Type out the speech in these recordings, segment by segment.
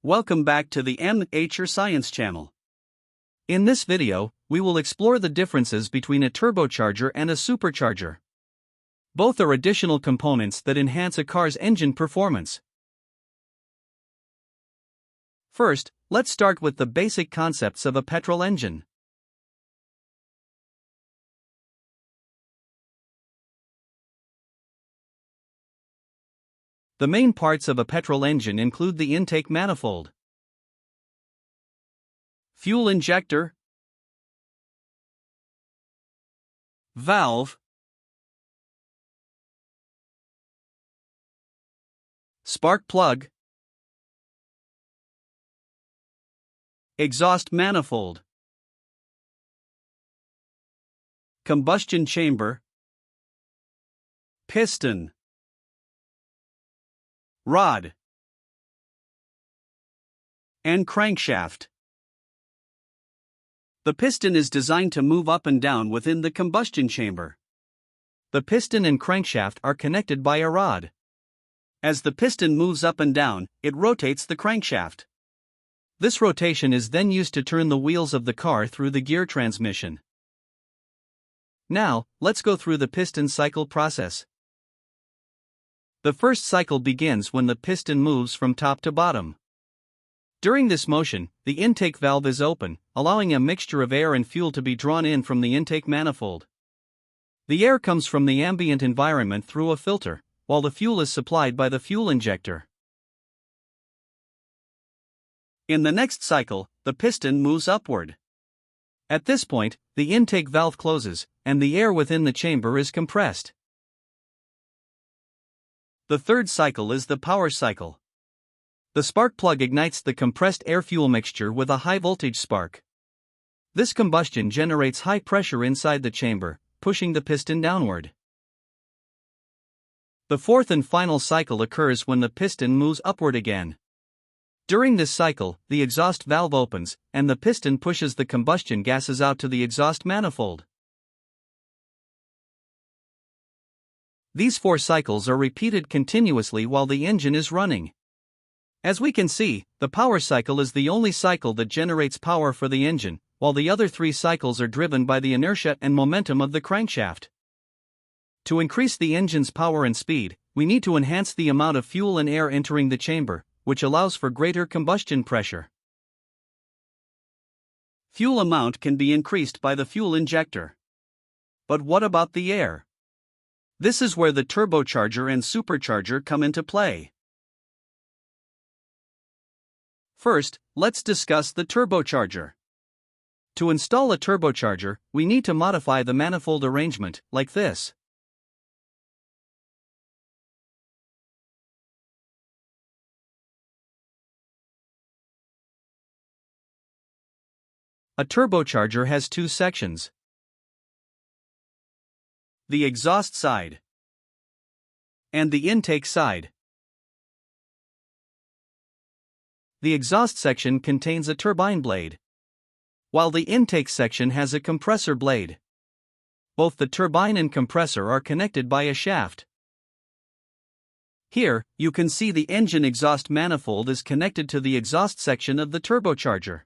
Welcome back to the Nature Science channel. In this video, we will explore the differences between a turbocharger and a supercharger. Both are additional components that enhance a car's engine performance. First, let's start with the basic concepts of a petrol engine. The main parts of a petrol engine include the intake manifold, fuel injector, valve, spark plug, exhaust manifold, combustion chamber, piston, rod, and crankshaft. The piston is designed to move up and down within the combustion chamber. The piston and crankshaft are connected by a rod. As the piston moves up and down, it rotates the crankshaft. This rotation is then used to turn the wheels of the car through the gear transmission. Now, let's go through the piston cycle process. The first cycle begins when the piston moves from top to bottom. During this motion, the intake valve is open, allowing a mixture of air and fuel to be drawn in from the intake manifold. The air comes from the ambient environment through a filter, while the fuel is supplied by the fuel injector. In the next cycle, the piston moves upward. At this point, the intake valve closes, and the air within the chamber is compressed. The third cycle is the power cycle. The spark plug ignites the compressed air-fuel mixture with a high-voltage spark. This combustion generates high pressure inside the chamber, pushing the piston downward. The fourth and final cycle occurs when the piston moves upward again. During this cycle, the exhaust valve opens, and the piston pushes the combustion gases out to the exhaust manifold. These 4 cycles are repeated continuously while the engine is running. As we can see, the power cycle is the only cycle that generates power for the engine, while the other 3 cycles are driven by the inertia and momentum of the crankshaft. To increase the engine's power and speed, we need to enhance the amount of fuel and air entering the chamber, which allows for greater combustion pressure. Fuel amount can be increased by the fuel injector. But what about the air? This is where the turbocharger and supercharger come into play. First, let's discuss the turbocharger. To install a turbocharger, we need to modify the manifold arrangement, like this. A turbocharger has 2 sections: the exhaust side and the intake side. The exhaust section contains a turbine blade, while the intake section has a compressor blade. Both the turbine and compressor are connected by a shaft. Here, you can see the engine exhaust manifold is connected to the exhaust section of the turbocharger.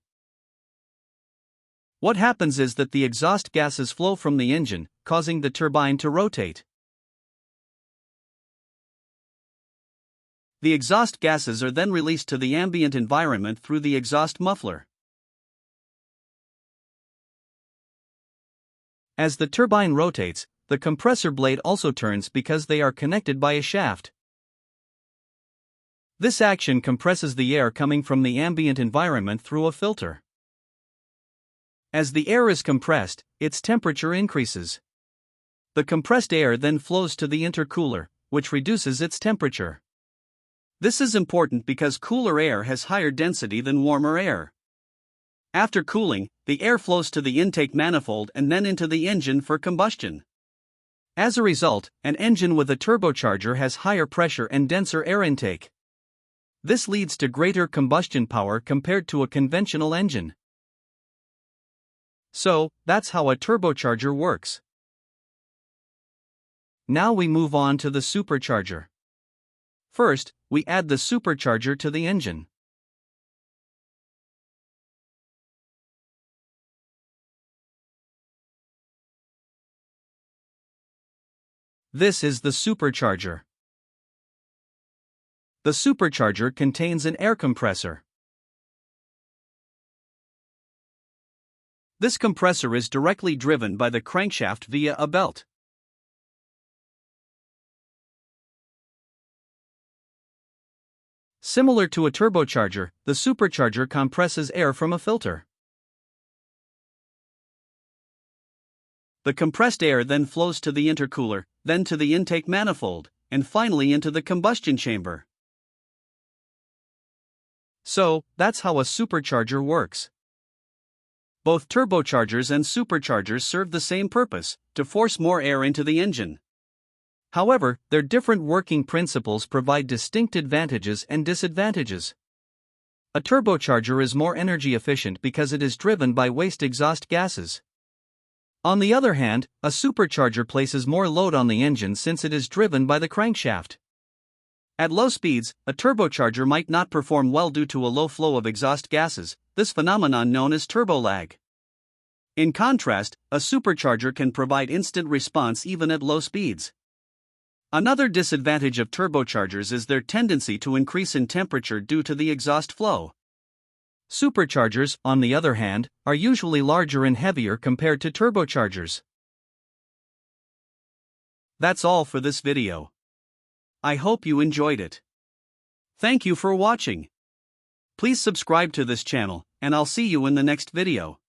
What happens is that the exhaust gases flow from the engine, causing the turbine to rotate. The exhaust gases are then released to the ambient environment through the exhaust muffler. As the turbine rotates, the compressor blade also turns because they are connected by a shaft. This action compresses the air coming from the ambient environment through a filter. As the air is compressed, its temperature increases. The compressed air then flows to the intercooler, which reduces its temperature. This is important because cooler air has higher density than warmer air. After cooling, the air flows to the intake manifold and then into the engine for combustion. As a result, an engine with a turbocharger has higher pressure and denser air intake. This leads to greater combustion power compared to a conventional engine. So, that's how a turbocharger works. Now we move on to the supercharger. First, we add the supercharger to the engine. This is the supercharger. The supercharger contains an air compressor. This compressor is directly driven by the crankshaft via a belt. Similar to a turbocharger, the supercharger compresses air from a filter. The compressed air then flows to the intercooler, then to the intake manifold, and finally into the combustion chamber. So, that's how a supercharger works. Both turbochargers and superchargers serve the same purpose, to force more air into the engine. However, their different working principles provide distinct advantages and disadvantages. A turbocharger is more energy efficient because it is driven by waste exhaust gases. On the other hand, a supercharger places more load on the engine since it is driven by the crankshaft. At low speeds, a turbocharger might not perform well due to a low flow of exhaust gases, this phenomenon known as turbo lag. In contrast, a supercharger can provide instant response even at low speeds. Another disadvantage of turbochargers is their tendency to increase in temperature due to the exhaust flow. Superchargers, on the other hand, are usually larger and heavier compared to turbochargers. That's all for this video. I hope you enjoyed it. Thank you for watching. Please subscribe to this channel, and I'll see you in the next video.